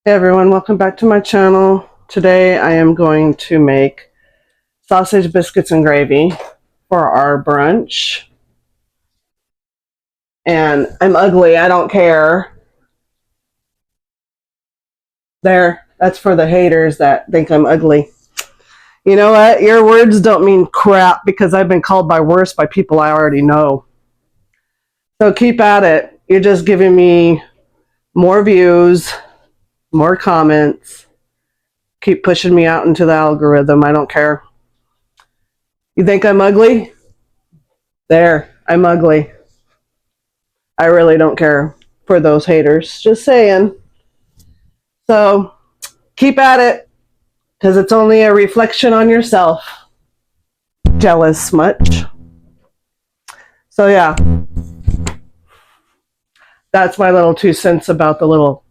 Hey everyone, welcome back to my channel. Today I am going to make sausage, biscuits, and gravy for our brunch. And I'm ugly, I don't care. There, that's for the haters that think I'm ugly. You know what? Your words don't mean crap because I've been called by worse by people I already know. So keep at it. You're just giving me more views, more comments. Keep pushing me out into the algorithm. I don't care. You think I'm ugly? There, I'm ugly. I really don't care for those haters. Just saying. So keep at it because it's only a reflection on yourself. Jealous much. So yeah, that's my little 2 cents about the little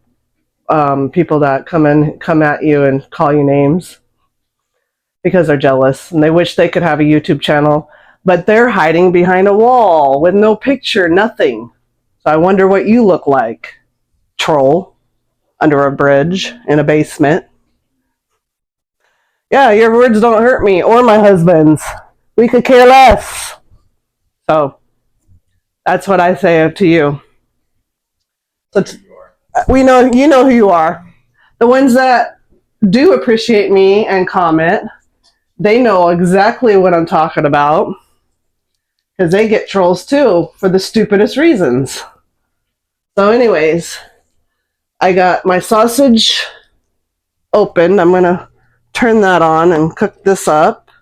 people that come at you and call you names because they're jealous and they wish they could have a YouTube channel, but they're hiding behind a wall with no picture, nothing. So I wonder what you look like, troll, under a bridge in a basement. Yeah, your words don't hurt me or my husband's. We could care less. So that's what I say to you. So we know you know who you are. The ones that do appreciate me and comment, they know exactly what I'm talking about because they get trolls too for the stupidest reasons. So, anyways, I got my sausage opened. I'm gonna turn that on and cook this up.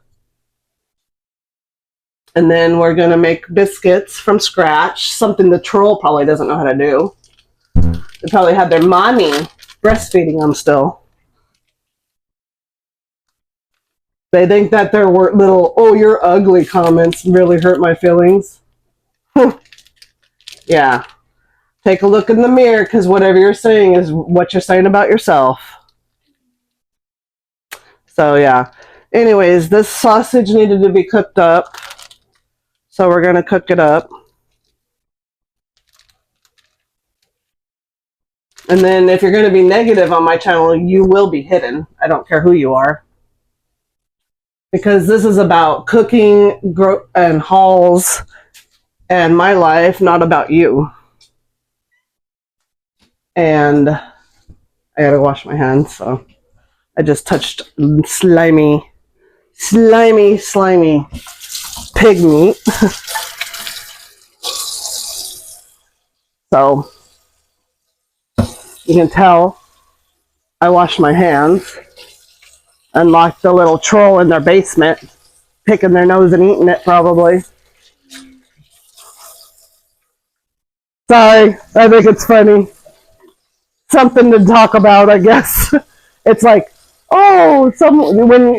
And then we're going to make biscuits from scratch, something the troll probably doesn't know how to do. They probably had their mommy breastfeeding them still. They think that their little, oh, you're ugly comments really hurt my feelings. Yeah. Take a look in the mirror because whatever you're saying is what you're saying about yourself. So, yeah. Anyways, this sausage needed to be cooked up. So we're going to cook it up. And then if you're going to be negative on my channel, you will be hidden. I don't care who you are. Because this is about cooking and hauls and my life, not about you. And I gotta wash my hands, so I just touched slimy pig meat. So you can tell I washed my hands and locked the little troll in their basement, picking their nose and eating it probably. Sorry, I think it's funny. Something to talk about, I guess. It's like, oh, when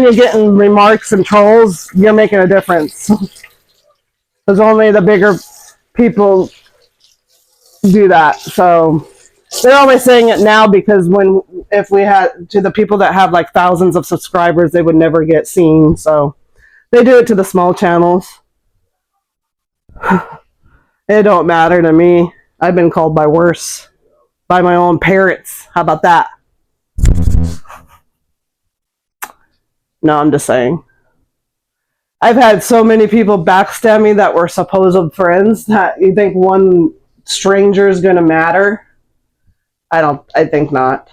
you're getting remarks and trolls, you're making a difference. Because only the bigger people do that. So they're only saying it now because if we had to the people that have like thousands of subscribers, they would never get seen. So they do it to the small channels. It don't matter to me. I've been called by worse. By my own parents. How about that? No, I'm just saying. I've had so many people backstab me that were supposed friends that you think one stranger is going to matter. I think not.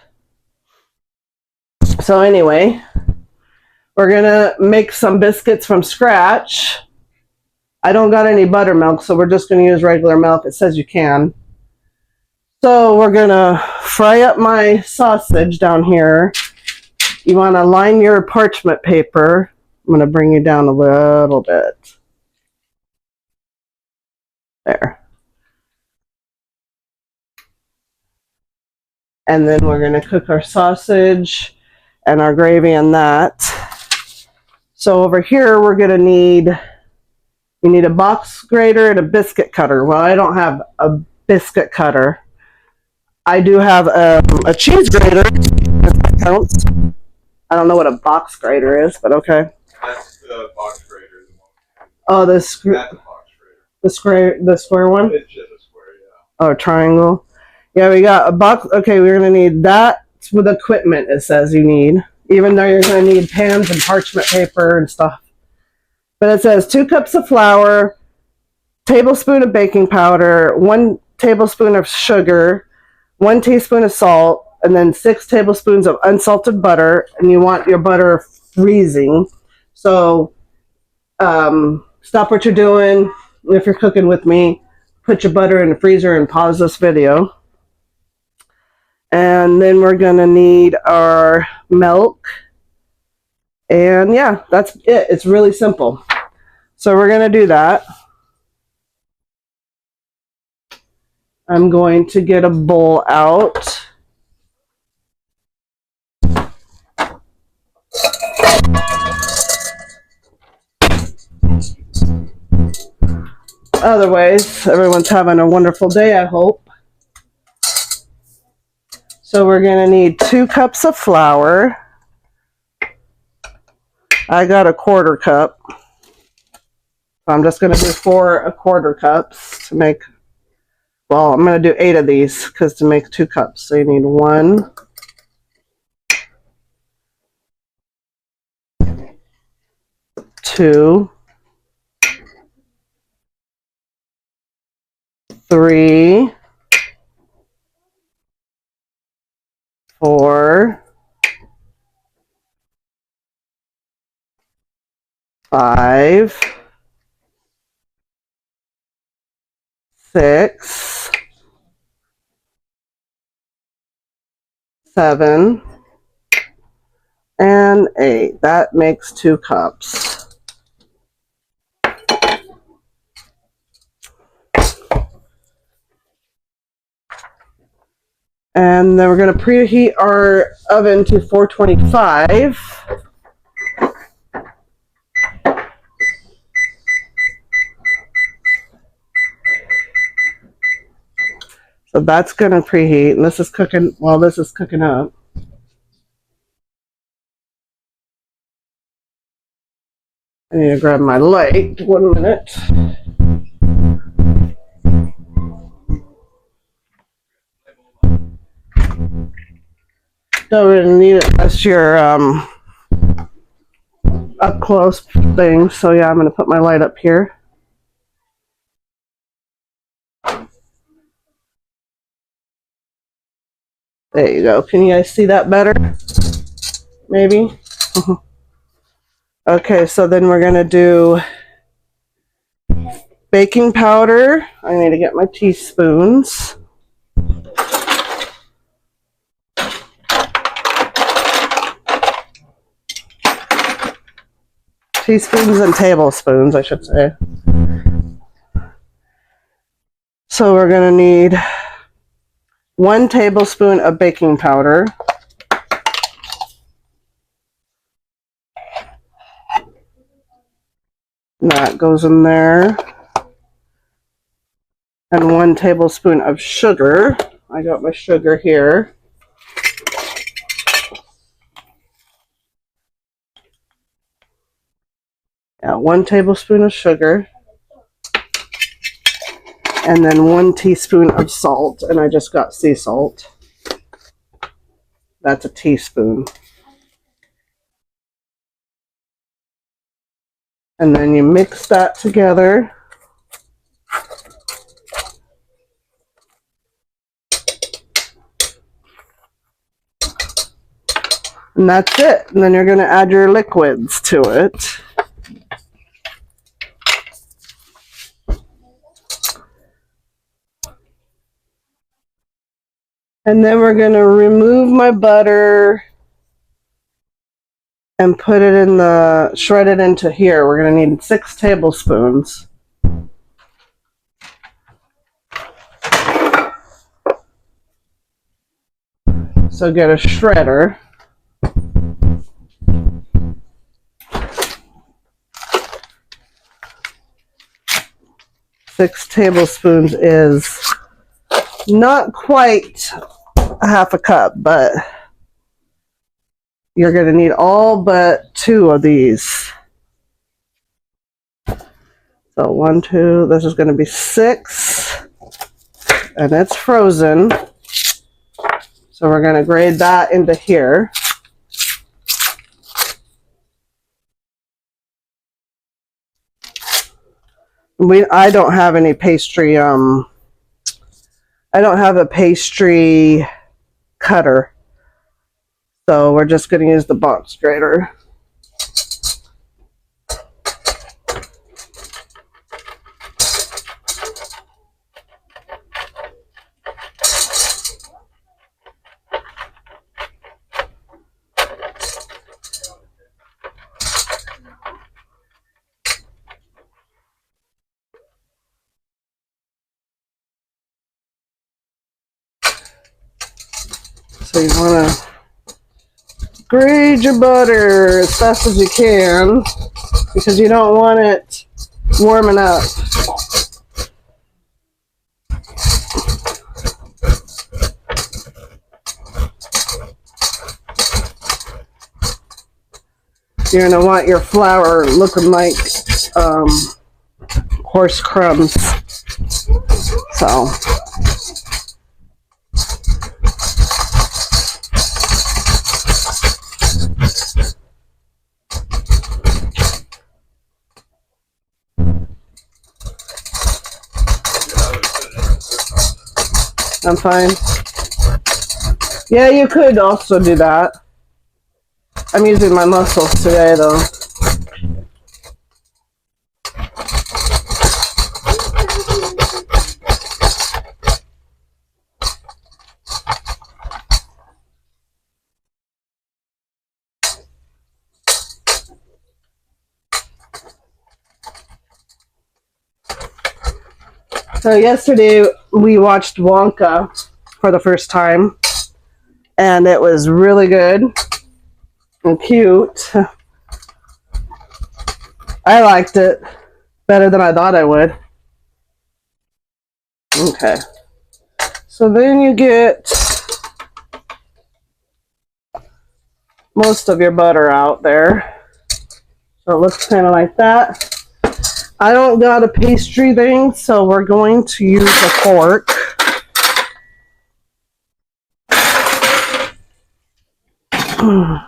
So anyway, we're going to make some biscuits from scratch. I don't got any buttermilk, so we're just going to use regular milk. It says you can. So we're going to fry up my sausage down here. You want to line your parchment paper. I'm going to bring you down a little bit. There. And then we're going to cook our sausage and our gravy in that. So over here, we're going to need a box grater and a biscuit cutter. Well, I don't have a biscuit cutter. I do have a cheese grater, if that counts. I don't know what a box grater is, but okay. That's the box grater. Oh, That's the box grater. The square one? It's just a square, yeah. Oh, triangle. Yeah, we got a box. Okay, we're going to need that with equipment, it says you need. Even though you're going to need pans and parchment paper and stuff. But it says 2 cups of flour, tablespoon of baking powder, 1 tablespoon of sugar, 1 teaspoon of salt, and then 6 tablespoons of unsalted butter. And you want your butter freezing. So stop what you're doing. If you're cooking with me, put your butter in the freezer and pause this video. And then we're going to need our milk. And yeah, that's it. It's really simple. So we're going to do that. I'm going to get a bowl out. Otherwise, everyone's having a wonderful day, I hope. So we're going to need 2 cups of flour. I got a 1/4 cup. I'm just going to do 4 1/4 cups to make, well, I'm going to do 8 of these because to make 2 cups. So you need 1, 2, 3, 4, 5, 6, 7, and 8. That makes 2 cups. And then we're going to preheat our oven to 425. So that's going to preheat. And this is cooking, while this is cooking up. I need to grab my light. 1 minute. Don't really need it unless you're up close thing. So yeah, I'm going to put my light up here. There you go. Can you guys see that better? Maybe? Okay, so then we're going to do baking powder. I need to get my teaspoons. Teaspoons and tablespoons, I should say. So we're going to need 1 tablespoon of baking powder. And that goes in there. And 1 tablespoon of sugar. I got my sugar here. Yeah, 1 tablespoon of sugar. And then 1 teaspoon of salt. And I just got sea salt. That's a teaspoon. And then you mix that together. And that's it. And then you're going to add your liquids to it. And then we're going to remove my butter and put it in the, shred it into here. We're going to need 6 tablespoons. So get a shredder. Six tablespoons is not quite a half a cup, but you're going to need all but 2 of these. So 1, 2, this is going to be 6, and it's frozen. So we're going to grade that into here. I don't have any pastry, I don't have a pastry cutter. So we're just going to use the box grater. So you want to grate your butter as fast as you can because you don't want it warming up. You're going to want your flour looking like horse crumbs. So I'm fine. Yeah, you could also do that. I'm using my muscles today, though. So yesterday we watched Wonka for the first time, and it was really good and cute. I liked it better than I thought I would. Okay. So then you get most of your butter out there. So it looks kind of like that. I don't got a pastry thing, so we're going to use a fork. I'm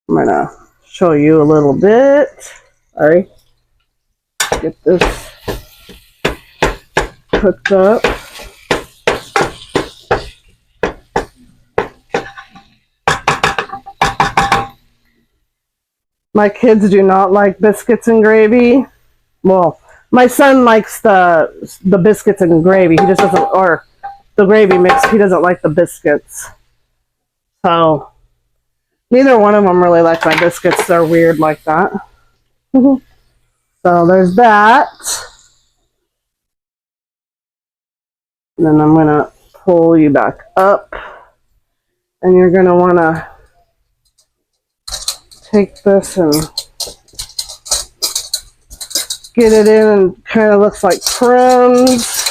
going to show you a little bit. Sorry. Get this hooked up. My kids do not like biscuits and gravy. Well, my son likes the biscuits and gravy. He just doesn't, or the gravy mix. He doesn't like the biscuits. So neither one of them really like my biscuits. They're weird like that. So there's that. And then I'm going to pull you back up. And you're going to want to take this and get it in, and kind of looks like crumbs.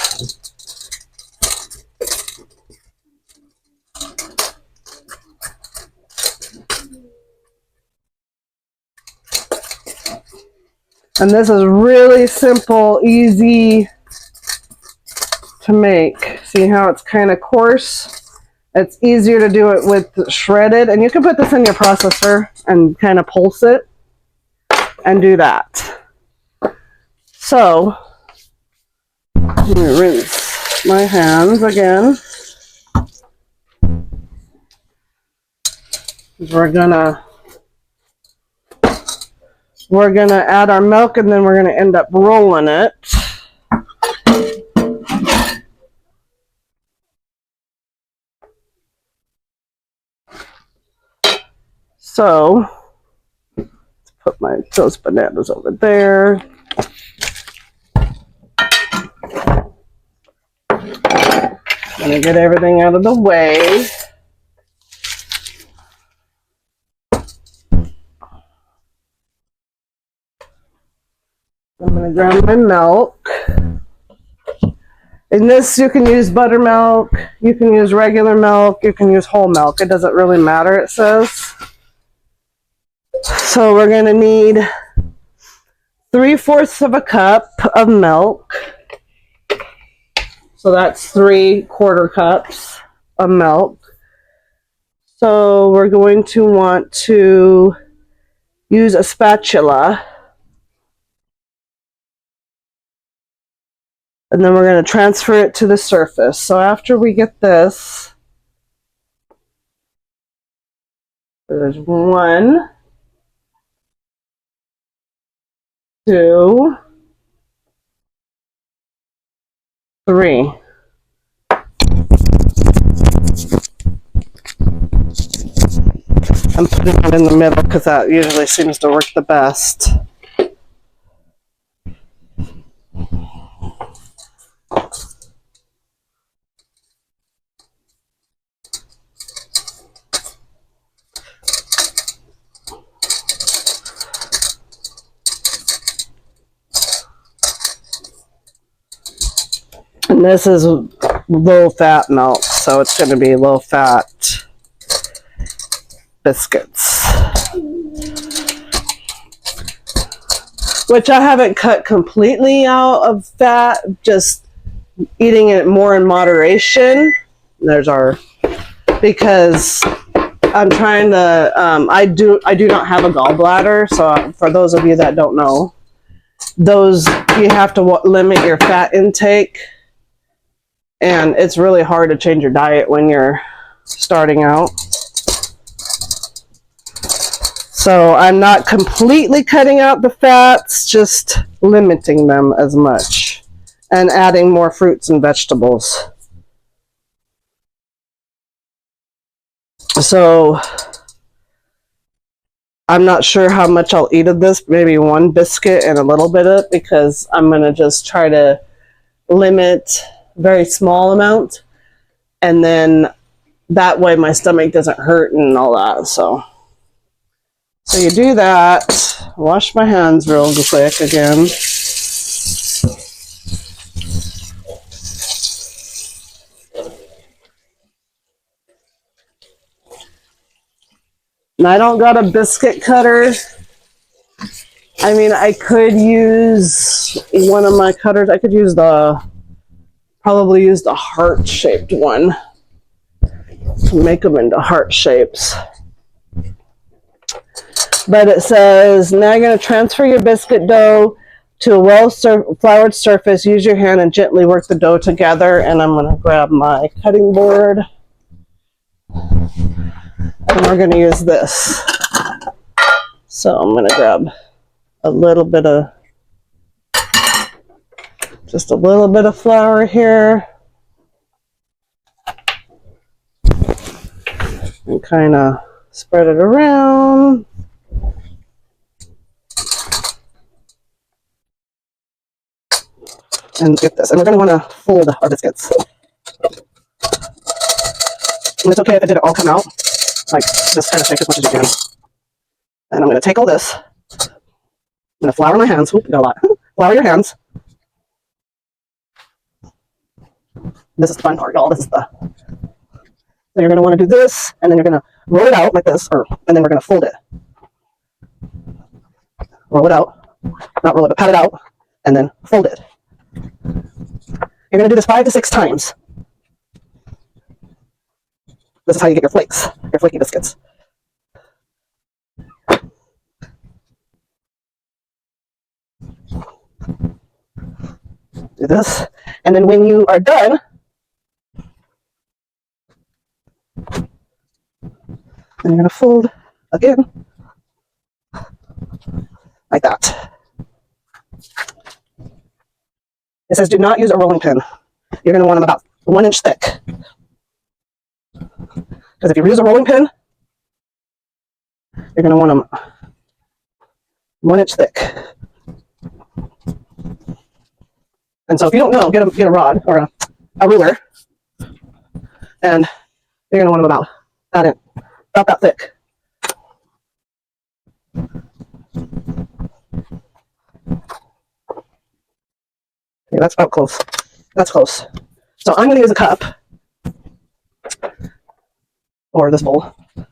And this is really simple, easy to make. See how it's kind of coarse? It's easier to do it with shredded, and you can put this in your processor and kind of pulse it and do that. So, I'm going to rinse my hands again. We're gonna add our milk, and then we're gonna end up rolling it. So, let's put those bananas over there. Gonna get everything out of the way. I'm gonna ground my milk. In this, you can use buttermilk, you can use regular milk, you can use whole milk. It doesn't really matter, it says. So we're going to need 3/4 of a cup of milk. So that's 3/4 cups of milk. So we're going to want to use a spatula. And then we're going to transfer it to the surface. So after we get this, there's 1, 2, 3. I'm putting it in the middle because that usually seems to work the best. And this is low fat milk, so it's going to be low fat biscuits. Which I haven't cut completely out of fat, just eating it more in moderation. There's our, because I'm trying to, I do not have a gallbladder, so for those of you that don't know, you have to limit your fat intake. And it's really hard to change your diet when you're starting out. So I'm not completely cutting out the fats, just limiting them as much and adding more fruits and vegetables. So I'm not sure how much I'll eat of this, maybe 1 biscuit and a little bit of it, because I'm going to just try to limit very small amount, and then that way my stomach doesn't hurt and all that. So you do that. Wash my hands real quick again. And I don't got a biscuit cutter. I mean, I could use one of my cutters. I could use probably use the heart-shaped one to make them into heart shapes. But it says, now you're going to transfer your biscuit dough to a well-floured surface. Use your hand and gently work the dough together. And I'm going to grab my cutting board. And we're going to use this. So I'm going to grab a little bit of, just a little bit of flour here. And kind of spread it around. And get this. And we're going to want to fold our biscuits. And it's okay if it didn't all come out. Like, just kind of shake as much as you can. And I'm going to take all this. I'm going to flour my hands. Oop, got a lot. Flour your hands. This is the fun part, y'all. This is the... So you're going to want to do this, and then you're going to roll it out like this, and then we're going to fold it. Roll it out. Not roll it, but pat it out, and then fold it. You're going to do this 5 to 6 times. This is how you get your flakes, your flaky biscuits. Do this, and then when you are done, and you're going to fold again, like that. It says do not use a rolling pin. You're going to want them about 1 inch thick. Because if you use a rolling pin, you're going to want them 1 inch thick. And so if you don't know, get a rod or a ruler, and you're going to want them about that thick. Yeah, that's about close. That's close. So I'm going to use a cup, or this bowl. I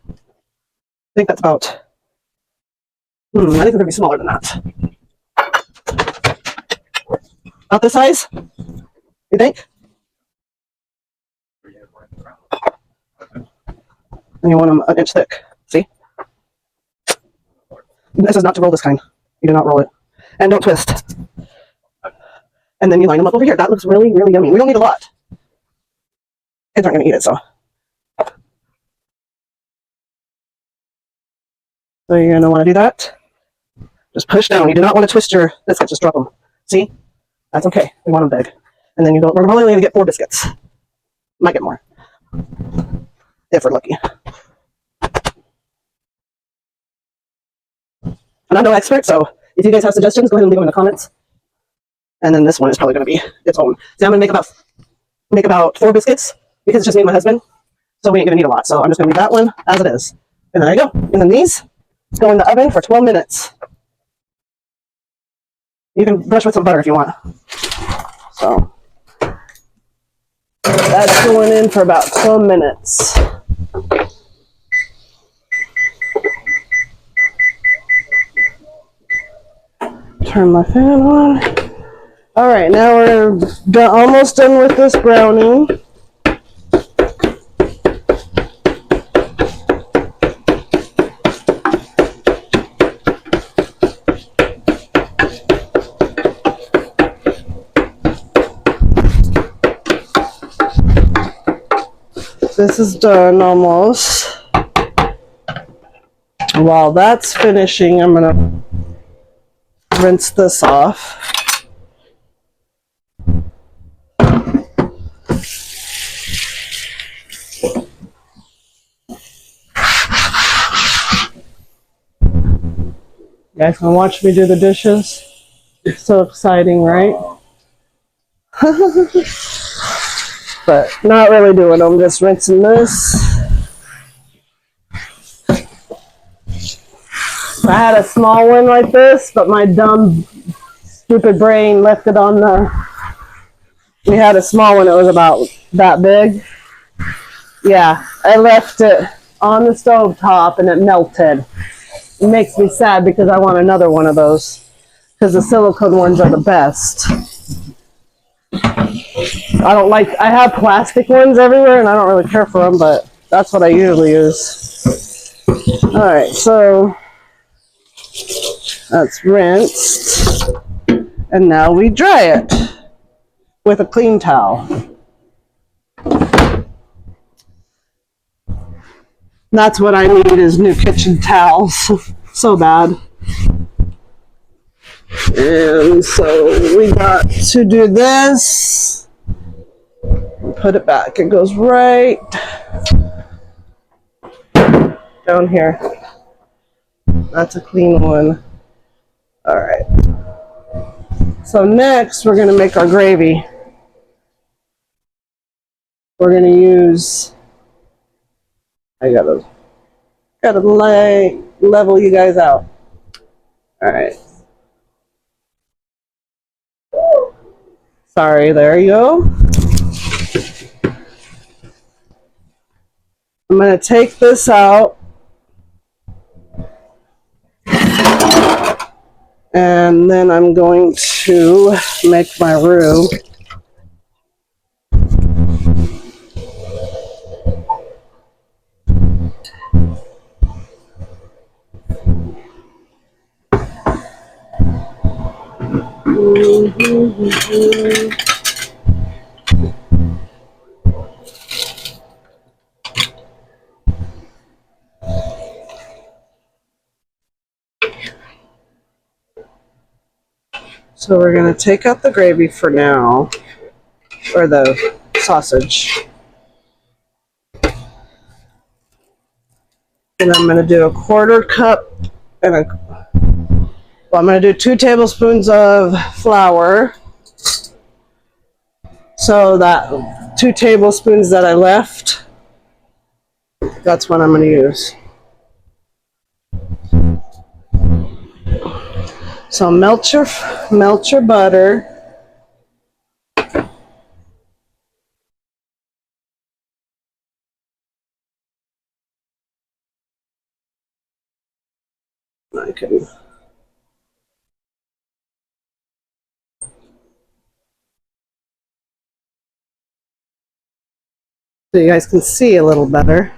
think that's about, I think it's going to be smaller than that. About this size, you think? And you want them an inch thick. See? This is not to roll this kind. You do not roll it. And don't twist. And then you line them up over here. That looks really, really yummy. We don't need a lot. Kids aren't going to eat it, so. So you're going to want to do that. Just push down. You do not want to twist your biscuits. Just drop them. See? That's okay. We want them big. And then you go, we're probably going to get 4 biscuits. Might get more. If we're lucky. And I'm no expert, so if you guys have suggestions, go ahead and leave them in the comments. And then this one is probably going to be its own. See, I'm going to make about 4 biscuits because it's just me and my husband. So we ain't going to need a lot. So I'm just going to leave that one as it is. And there you go. And then these go in the oven for 12 minutes. You can brush with some butter if you want. So that's going in for about 12 minutes. Turn my fan on. All right, now we're almost done with this brownie. This is done almost. While that's finishing, I'm gonna rinse this off. You guys gonna watch me do the dishes? It's so exciting, right? But not really doing them, just rinsing this. I had a small one like this, but my dumb, stupid brain left it on the... We had a small one, it was about that big. Yeah, I left it on the stove top and it melted. It makes me sad because I want another one of those. Because the silicone ones are the best. I have plastic ones everywhere and I don't really care for them, but that's what I usually use. Alright, so that's rinsed. And now we dry it with a clean towel. That's what I need is new kitchen towels. So bad. And so we got to do this. Put it back. It goes right down here. That's a clean one. All right. So next we're going to make our gravy. We're going to use, I gotta level you guys out. All right. Sorry, there you go. I'm going to take this out. And then I'm going to make my roux. So we're going to take out the gravy for now, or the sausage. And I'm going to do a 1/4 cup and I'm going to do 2 tablespoons of flour. So that 2 tablespoons that I left, that's what I'm going to use. So melt your butter. I can. So you guys can see a little better.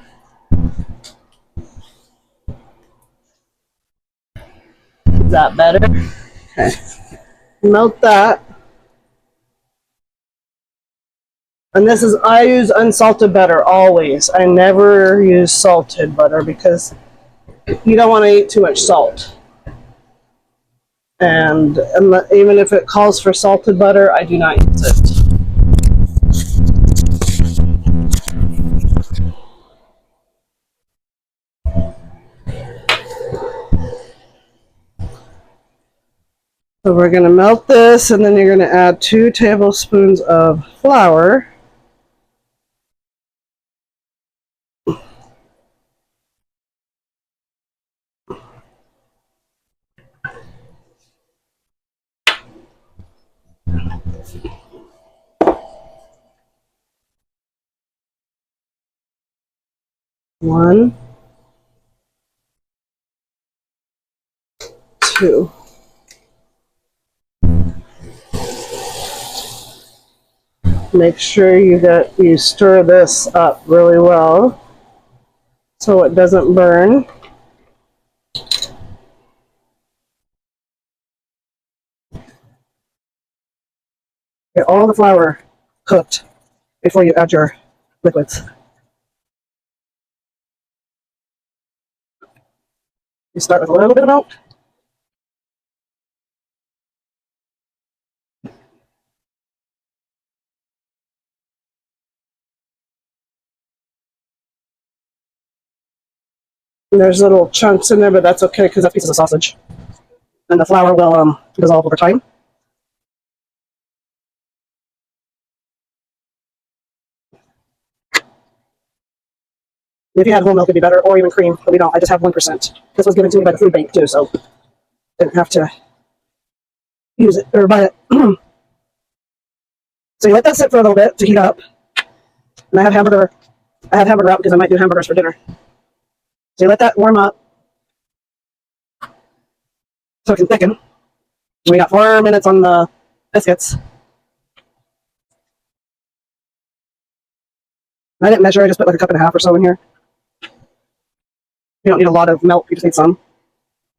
Is that better? Okay. Melt that. And this is, I use unsalted butter always. I never use salted butter because you don't want to eat too much salt. And even if it calls for salted butter, I do not use it. So we're going to melt this, and then you're going to add 2 tablespoons of flour. One, 2. Make sure you stir this up really well so it doesn't burn. Get all the flour cooked before you add your liquids. You start with a little bit of milk. And there's little chunks in there, but that's okay because that's pieces of sausage. And the flour will dissolve over time. If you had whole milk, it'd be better, or even cream, but we don't. I just have 1%. This was given to me by the food bank, too, so didn't have to use it or buy it. So you let that sit for a little bit to heat up. And I have hamburger out because I might do hamburgers for dinner. So you let that warm up so it can thicken. We got 4 minutes on the biscuits. I didn't measure, I just put like a cup and a half or so in here. You don't need a lot of milk, you just need some.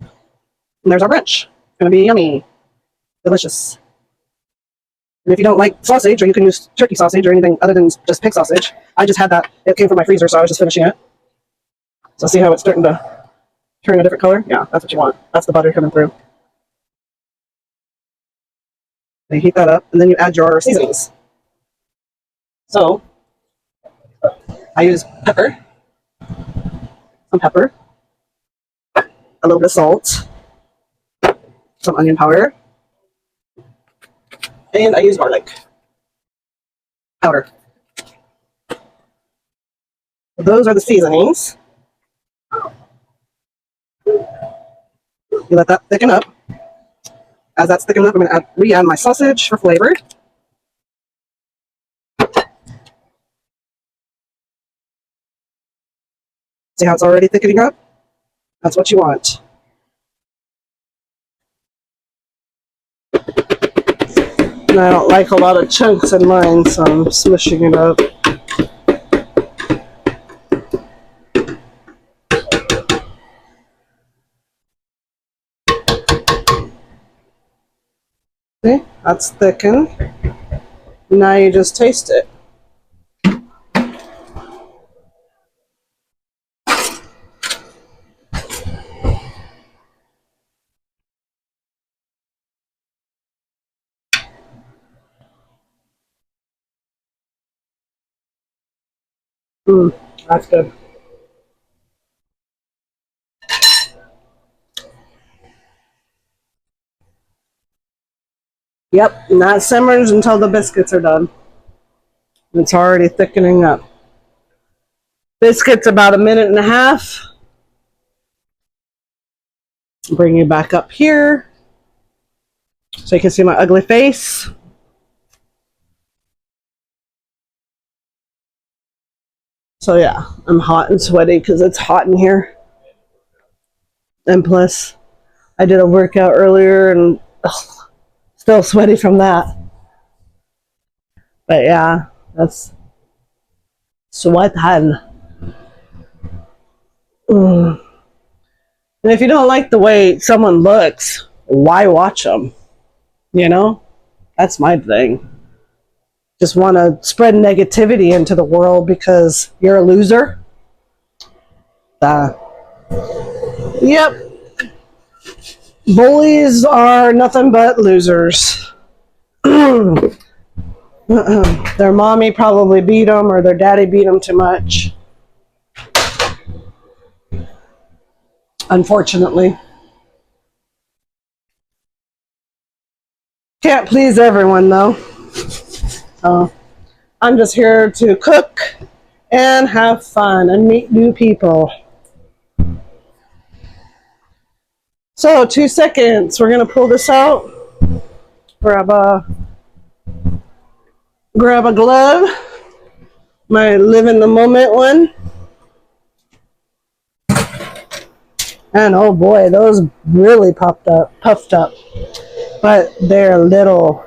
And there's our brunch. It's gonna be yummy. Delicious. And if you don't like sausage, or you can use turkey sausage or anything other than just pig sausage. I just had that. It came from my freezer, so I was just finishing it. So see how it's starting to turn a different color? Yeah, that's what you want. That's the butter coming through. You heat that up, and then you add your seasonings. So I use pepper, some pepper, a little bit of salt, some onion powder, and I use garlic powder. Those are the seasonings. You let that thicken up. As that's thickened up, I'm going to re-add my sausage for flavor. See how it's already thickening up? That's what you want. And I don't like a lot of chunks in mine, so I'm smushing it up. See, that's thickened. Now you just taste it. That's good. Yep, and that simmers until the biscuits are done. It's already thickening up. Biscuits about 1.5 minutes. Bring you back up here so you can see my ugly face. So yeah, I'm hot and sweaty because it's hot in here. And plus, I did a workout earlier and still sweaty from that. But yeah, that's sweating. And if you don't like the way someone looks, why watch them? You know, that's my thing. Just want to spread negativity into the world because you're a loser. Uh, yep, bullies are nothing but losers. Their mommy probably beat them or their daddy beat them too much. Unfortunately. Can't please everyone though. So I'm just here to cook and have fun and meet new people. So 2 seconds. We're gonna pull this out. Grab a glove. My live in the moment one. And oh boy, those really puffed up. But they're little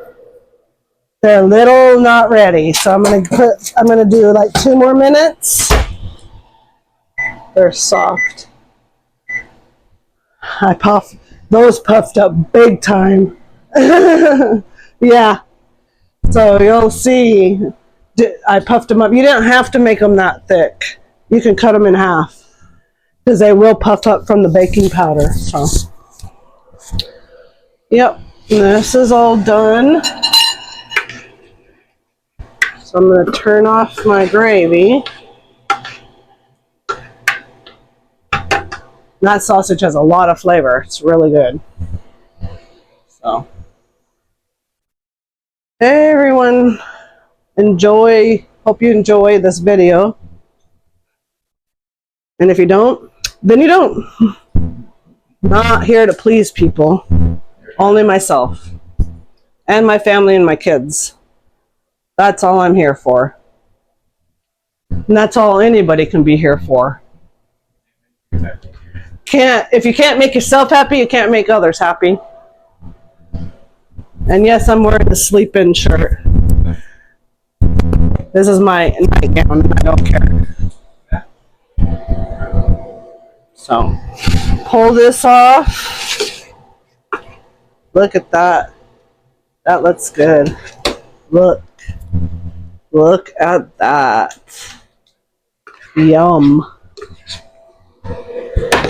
not ready. So I'm gonna do like 2 more minutes. They're soft. Those puffed up big time. Yeah. So you'll see I puffed them up. You didn't have to make them that thick. You can cut them in half because they will puff up from the baking powder. So, yep, this is all done. So I'm going to turn off my gravy. That sausage has a lot of flavor. It's really good. So, hey everyone, hope you enjoy this video. And if you don't, then you don't. Not here to please people, only myself and my family and my kids. That's all I'm here for. And that's all anybody can be here for. If you can't make yourself happy, you can't make others happy. And yes, I'm wearing the sleep-in shirt. This is my nightgown, and I don't care. So, pull this off. Look at that. That looks good. Look at that. Yum.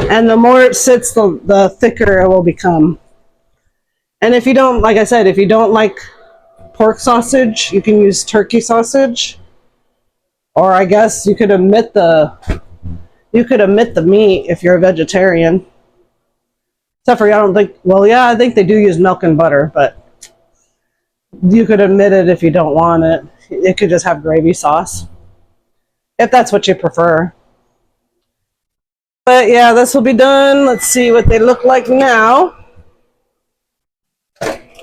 And the more it sits, the thicker it will become. And if you don't, like I said, if you don't like pork sausage, you can use turkey sausage. Or I guess you could omit the meat if you're a vegetarian. Except for I think they do use milk and butter, but you could omit it if you don't want it. It could just have gravy sauce. If that's what you prefer. But yeah, this will be done. Let's see what they look like now.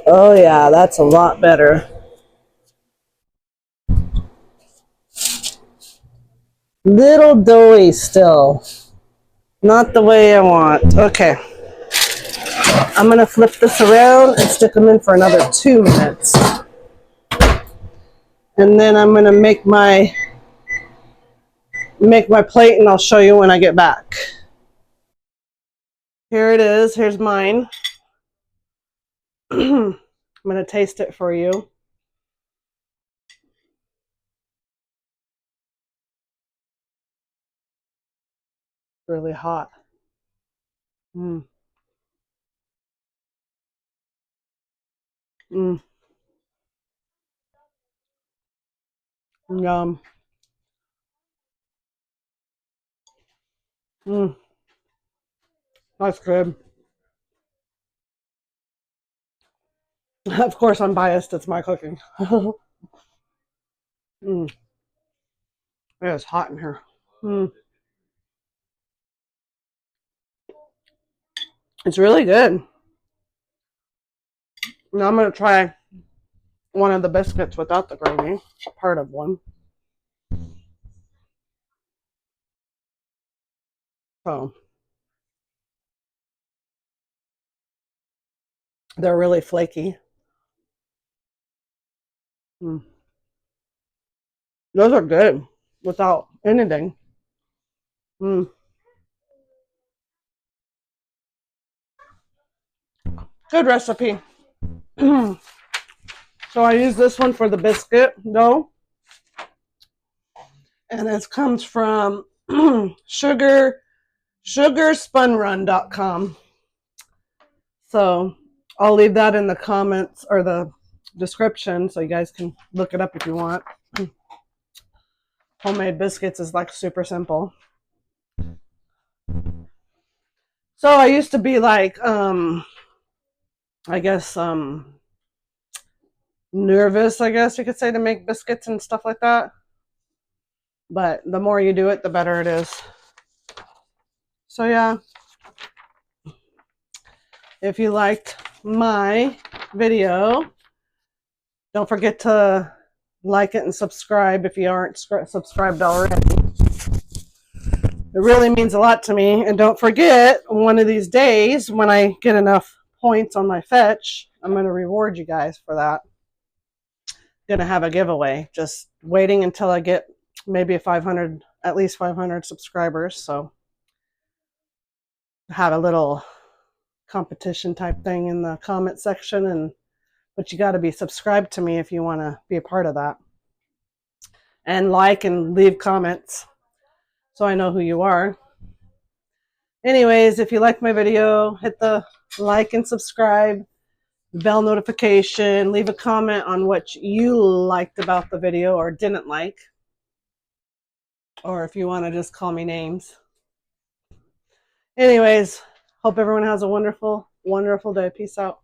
Oh yeah, that's a lot better. Little doughy still. Not the way I want. Okay. I'm going to flip this around and stick them in for another 2 minutes. And then I'm going to make my plate and I'll show you when I get back. Here it is. Here's mine. I'm going to taste it for you. Really hot. Mm. Mm. Yum. Mm. That's good. Of course, I'm biased. It's my cooking. Mm. It is hot in here. Mm. It's really good. Now I'm going to try one of the biscuits without the gravy. Part of one. So they're really flaky. Mm. Those are good without anything. Mm. Good recipe. So I use this one for the biscuit dough. And it comes from sugarspunrun.com. So I'll leave that in the comments or the description so you guys can look it up if you want. Homemade biscuits is like super simple. So I used to be like, I guess, nervous, I guess you could say, to make biscuits and stuff like that. But the more you do it, the better it is. So yeah, if you liked my video, don't forget to like it and subscribe if you aren't subscribed already. It really means a lot to me. And don't forget, one of these days, when I get enough points on my fetch, I'm going to reward you guys for that. Going to have a giveaway. Just waiting until I get maybe 500, at least 500 subscribers. So have a little competition type thing in the comment section. But you got to be subscribed to me if you want to be a part of that. And like and leave comments so I know who you are. Anyways, if you liked my video, hit the like and subscribe, bell notification, leave a comment on what you liked about the video or didn't like. Or if you want to just call me names. Anyways, hope everyone has a wonderful, wonderful day. Peace out.